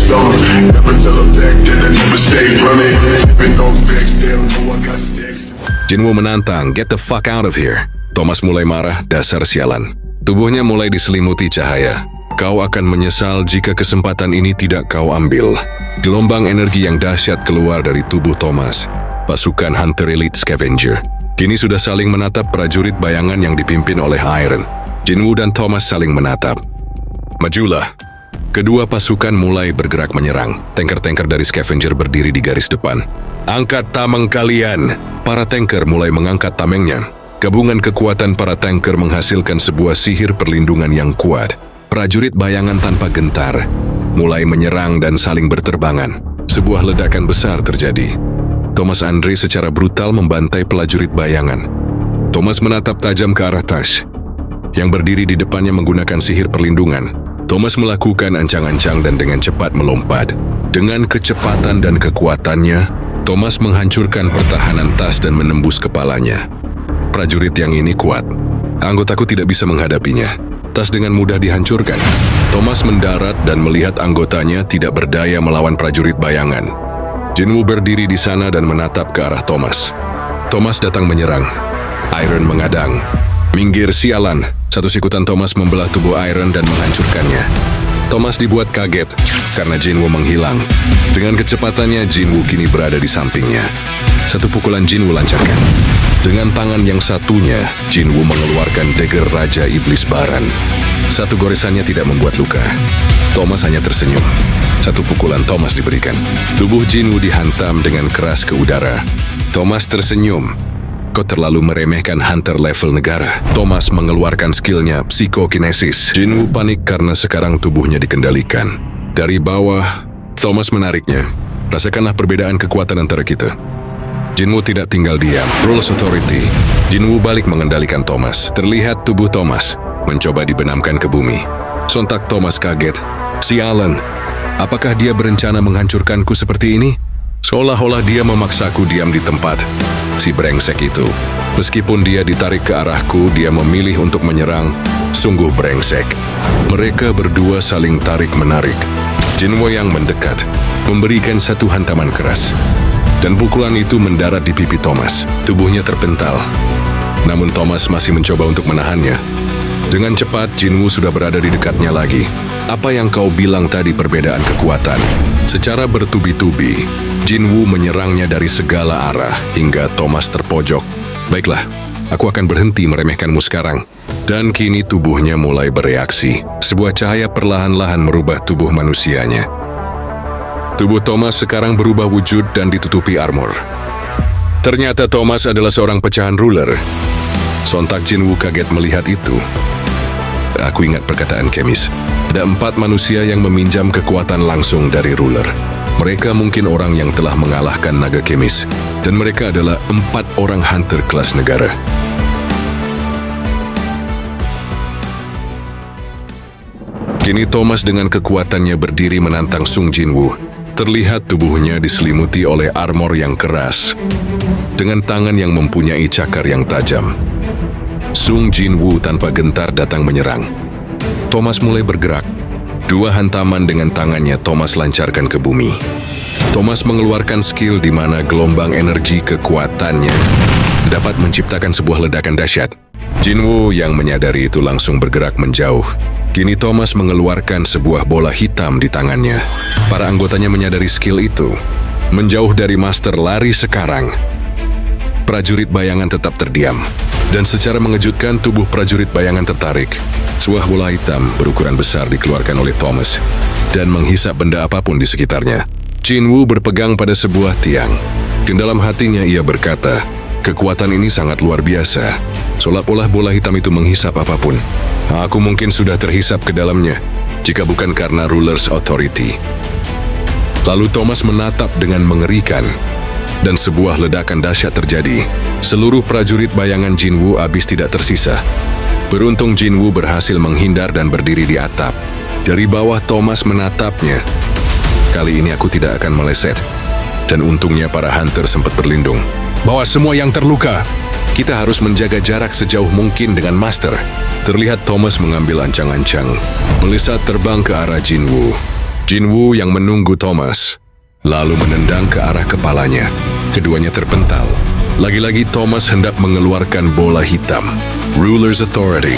some. Never tell them back, then I never stay from it. Even though facts, they don't know I got sticks. Jinwoo menantang, "Get the fuck out of here." Thomas mulai marah, dasar sialan. Tubuhnya mulai diselimuti cahaya. Kau akan menyesal jika kesempatan ini tidak kau ambil. Gelombang energi yang dahsyat keluar dari tubuh Thomas. Pasukan Hunter Elite Scavenger kini sudah saling menatap prajurit bayangan yang dipimpin oleh Iron. Jinwoo dan Thomas saling menatap. Majulah. Kedua pasukan mulai bergerak menyerang. Tanker-tanker dari Scavenger berdiri di garis depan. Angkat tameng kalian. Para tanker mulai mengangkat tamengnya. Gabungan kekuatan para tanker menghasilkan sebuah sihir perlindungan yang kuat. Prajurit bayangan tanpa gentar mulai menyerang dan saling berterbangan. Sebuah ledakan besar terjadi. Thomas Andre secara brutal membantai prajurit bayangan. Thomas menatap tajam ke arah Tash yang berdiri di depannya menggunakan sihir perlindungan. Thomas melakukan ancang-ancang dan dengan cepat melompat. Dengan kecepatan dan kekuatannya, Thomas menghancurkan pertahanan Tash dan menembus kepalanya. Prajurit yang ini kuat. Anggotaku tidak bisa menghadapinya. Tas dengan mudah dihancurkan. Thomas mendarat dan melihat anggotanya tidak berdaya melawan prajurit bayangan. Jinwoo berdiri di sana dan menatap ke arah Thomas. Thomas datang menyerang. Iron mengadang. Minggir sialan. Satu sikutan Thomas membelah tubuh Iron dan menghancurkannya. Thomas dibuat kaget karena Jinwoo menghilang. Dengan kecepatannya, Jinwoo kini berada di sampingnya. Satu pukulan Jinwoo lancarkan. Dengan tangan yang satunya, Jinwoo mengeluarkan dagger Raja Iblis Baran. Satu goresannya tidak membuat luka. Thomas hanya tersenyum. Satu pukulan Thomas diberikan. Tubuh Jinwoo dihantam dengan keras ke udara. Thomas tersenyum. Kau terlalu meremehkan hunter level negara. Thomas mengeluarkan skillnya Psychokinesis. Jinwoo panik karena sekarang tubuhnya dikendalikan. Dari bawah, Thomas menariknya. Rasakanlah perbedaan kekuatan antara kita. Jinwoo tidak tinggal diam. Rules Authority. Jinwoo balik mengendalikan Thomas. Terlihat tubuh Thomas mencoba dibenamkan ke bumi. Sontak Thomas kaget. Sialan, apakah dia berencana menghancurkanku seperti ini? Seolah-olah dia memaksaku diam di tempat. Si brengsek itu. Meskipun dia ditarik ke arahku, dia memilih untuk menyerang. Sungguh brengsek. Mereka berdua saling tarik-menarik. Jinwoo yang mendekat, memberikan satu hantaman keras. Dan pukulan itu mendarat di pipi Thomas. Tubuhnya terpental. Namun Thomas masih mencoba untuk menahannya. Dengan cepat, Jinwoo sudah berada di dekatnya lagi. Apa yang kau bilang tadi perbedaan kekuatan? Secara bertubi-tubi, Jinwoo menyerangnya dari segala arah hingga Thomas terpojok. Baiklah, aku akan berhenti meremehkanmu sekarang. Dan kini tubuhnya mulai bereaksi. Sebuah cahaya perlahan-lahan merubah tubuh manusianya. Tubuh Thomas sekarang berubah wujud dan ditutupi armor. Ternyata Thomas adalah seorang pecahan ruler. Sontak Jinwoo kaget melihat itu. Aku ingat perkataan Kemis. Ada 4 manusia yang meminjam kekuatan langsung dari ruler. Mereka mungkin orang yang telah mengalahkan naga Kemis. Dan mereka adalah 4 orang hunter kelas negara. Kini Thomas dengan kekuatannya berdiri menantang Sung Jinwoo. Terlihat tubuhnya diselimuti oleh armor yang keras, dengan tangan yang mempunyai cakar yang tajam. Sung Jinwoo tanpa gentar datang menyerang. Thomas mulai bergerak. 2 hantaman dengan tangannya Thomas lancarkan ke bumi. Thomas mengeluarkan skill di mana gelombang energi kekuatannya dapat menciptakan sebuah ledakan dahsyat. Jinwoo yang menyadari itu langsung bergerak menjauh. Kini Thomas mengeluarkan sebuah bola hitam di tangannya. Para anggotanya menyadari skill itu. Menjauh dari master lari sekarang. Prajurit bayangan tetap terdiam. Dan secara mengejutkan tubuh prajurit bayangan tertarik. Sebuah bola hitam berukuran besar dikeluarkan oleh Thomas. Dan menghisap benda apapun di sekitarnya. Jinwoo berpegang pada sebuah tiang. Di dalam hatinya ia berkata, kekuatan ini sangat luar biasa. Seolah-olah bola hitam itu menghisap apapun. Aku mungkin sudah terhisap ke dalamnya, jika bukan karena Ruler's Authority. Lalu Thomas menatap dengan mengerikan, dan sebuah ledakan dahsyat terjadi. Seluruh prajurit bayangan Jinwoo habis tidak tersisa. Beruntung Jinwoo berhasil menghindar dan berdiri di atap. Dari bawah Thomas menatapnya. Kali ini aku tidak akan meleset. Dan untungnya para hunter sempat berlindung. Bawa semua yang terluka. Kita harus menjaga jarak sejauh mungkin dengan Master. Terlihat Thomas mengambil ancang-ancang, melesat terbang ke arah Jinwoo. Jinwoo yang menunggu Thomas, lalu menendang ke arah kepalanya. Keduanya terpental. Lagi-lagi Thomas hendak mengeluarkan bola hitam. Ruler's Authority.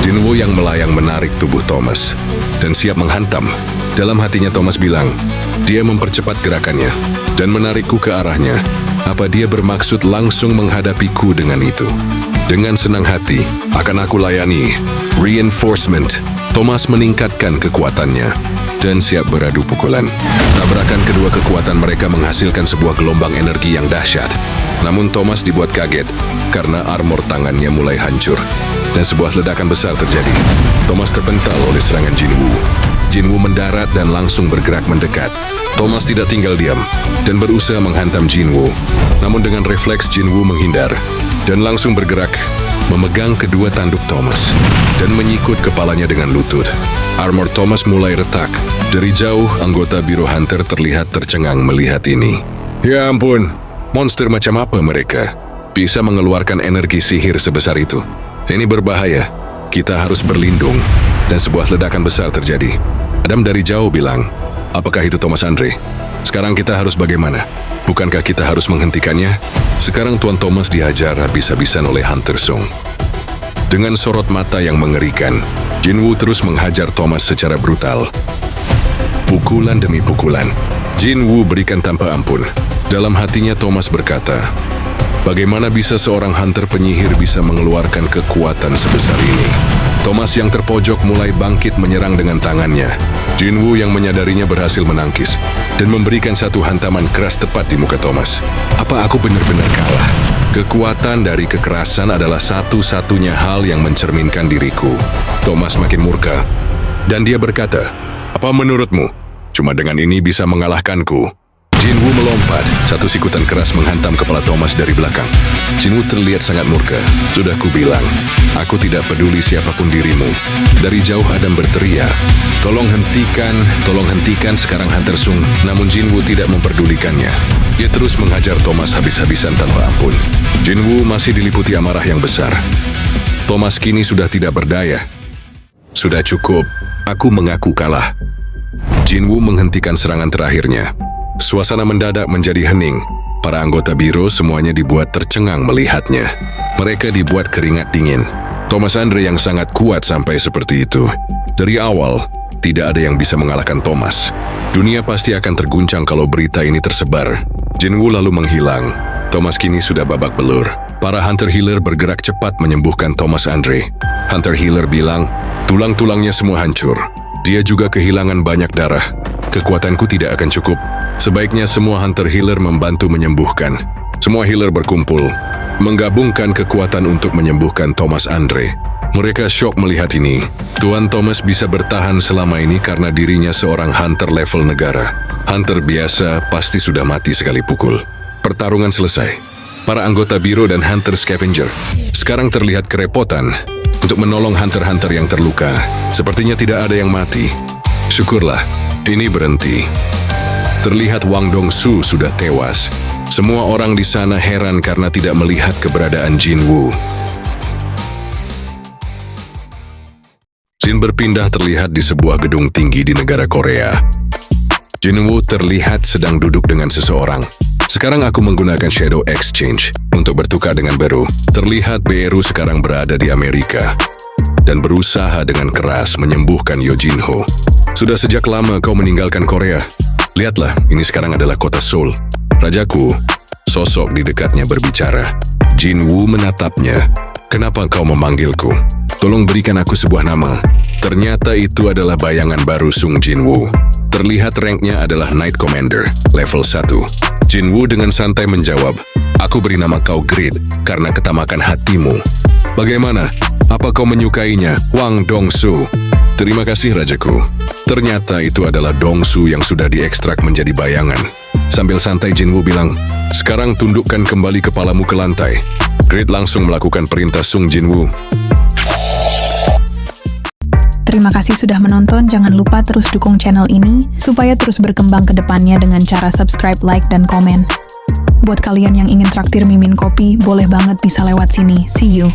Jinwoo yang melayang menarik tubuh Thomas dan siap menghantam. Dalam hatinya Thomas bilang, dia mempercepat gerakannya dan menarikku ke arahnya. Apa dia bermaksud langsung menghadapiku dengan itu? Dengan senang hati, akan aku layani. Reinforcement. Thomas meningkatkan kekuatannya dan siap beradu pukulan. Tabrakan kedua kekuatan mereka menghasilkan sebuah gelombang energi yang dahsyat. Namun Thomas dibuat kaget karena armor tangannya mulai hancur dan sebuah ledakan besar terjadi. Thomas terpental oleh serangan Jinwoo. Jinwoo mendarat dan langsung bergerak mendekat. Thomas tidak tinggal diam dan berusaha menghantam Jinwoo. Namun dengan refleks Jinwoo menghindar dan langsung bergerak memegang kedua tanduk Thomas dan menyikut kepalanya dengan lutut. Armor Thomas mulai retak. Dari jauh, anggota Biro Hunter terlihat tercengang melihat ini. Ya ampun, monster macam apa mereka? Bisa mengeluarkan energi sihir sebesar itu. Ini berbahaya. Kita harus berlindung. Dan sebuah ledakan besar terjadi. Adam dari jauh bilang, apakah itu Thomas Andre? Sekarang kita harus bagaimana? Bukankah kita harus menghentikannya? Sekarang Tuan Thomas dihajar habis-habisan oleh Hunter Sung. Dengan sorot mata yang mengerikan, Jinwoo terus menghajar Thomas secara brutal. Pukulan demi pukulan, Jinwoo berikan tanpa ampun. Dalam hatinya Thomas berkata, bagaimana bisa seorang hunter penyihir bisa mengeluarkan kekuatan sebesar ini? Thomas yang terpojok mulai bangkit menyerang dengan tangannya. Jinwoo yang menyadarinya berhasil menangkis dan memberikan satu hantaman keras tepat di muka Thomas. Apa aku benar-benar kalah? Kekuatan dari kekerasan adalah satu-satunya hal yang mencerminkan diriku. Thomas makin murka dan dia berkata, apa menurutmu? Cuma dengan ini bisa mengalahkanku? Jinwoo melompat, satu sikutan keras menghantam kepala Thomas dari belakang. Jinwoo terlihat sangat murka. Sudah kubilang, aku tidak peduli siapapun dirimu. Dari jauh Adam berteriak, tolong hentikan sekarang Hunter Sung. Namun Jinwoo tidak memperdulikannya. Dia terus menghajar Thomas habis-habisan tanpa ampun. Jinwoo masih diliputi amarah yang besar. Thomas kini sudah tidak berdaya. Sudah cukup, aku mengaku kalah. Jinwoo menghentikan serangan terakhirnya. Suasana mendadak menjadi hening. Para anggota biro semuanya dibuat tercengang melihatnya. Mereka dibuat keringat dingin. Thomas Andre yang sangat kuat sampai seperti itu. Dari awal, tidak ada yang bisa mengalahkan Thomas. Dunia pasti akan terguncang kalau berita ini tersebar. Jinwoo lalu menghilang. Thomas kini sudah babak belur. Para Hunter Healer bergerak cepat menyembuhkan Thomas Andre. Hunter Healer bilang, tulang-tulangnya semua hancur. Dia juga kehilangan banyak darah. Kekuatanku tidak akan cukup. Sebaiknya semua Hunter Healer membantu menyembuhkan. Semua healer berkumpul, menggabungkan kekuatan untuk menyembuhkan Thomas Andre. Mereka syok melihat ini. Tuan Thomas bisa bertahan selama ini karena dirinya seorang hunter level negara. Hunter biasa pasti sudah mati sekali pukul. Pertarungan selesai. Para anggota biro dan Hunter Scavenger sekarang terlihat kerepotan untuk menolong hunter-hunter yang terluka. Sepertinya tidak ada yang mati. Syukurlah, ini berhenti. Terlihat Wang Dongsu sudah tewas. Semua orang di sana heran karena tidak melihat keberadaan Jinwoo. Scene berpindah terlihat di sebuah gedung tinggi di negara Korea. Jinwoo terlihat sedang duduk dengan seseorang. Sekarang aku menggunakan Shadow Exchange untuk bertukar dengan Beru. Terlihat Beru sekarang berada di Amerika dan berusaha dengan keras menyembuhkan Yo Jinho. Sudah sejak lama kau meninggalkan Korea. Lihatlah, ini sekarang adalah kota Seoul. Rajaku, sosok di dekatnya berbicara. Jinwoo menatapnya. Kenapa kau memanggilku? Tolong berikan aku sebuah nama. Ternyata itu adalah bayangan baru Sung Jinwoo. Terlihat ranknya adalah Knight Commander, level 1. Jinwoo dengan santai menjawab, aku beri nama kau Grid karena ketamakan hatimu. Bagaimana? Apa kau menyukainya, Wang Dongsu? Terima kasih, Rajaku. Ternyata itu adalah Dongsu yang sudah diekstrak menjadi bayangan. Sambil santai Jinwoo bilang, sekarang tundukkan kembali kepalamu ke lantai. Grid langsung melakukan perintah Sung Jinwoo. Terima kasih sudah menonton, jangan lupa terus dukung channel ini supaya terus berkembang ke depannya dengan cara subscribe, like, dan komen. Buat kalian yang ingin traktir Mimin Kopi, boleh banget bisa lewat sini. See you!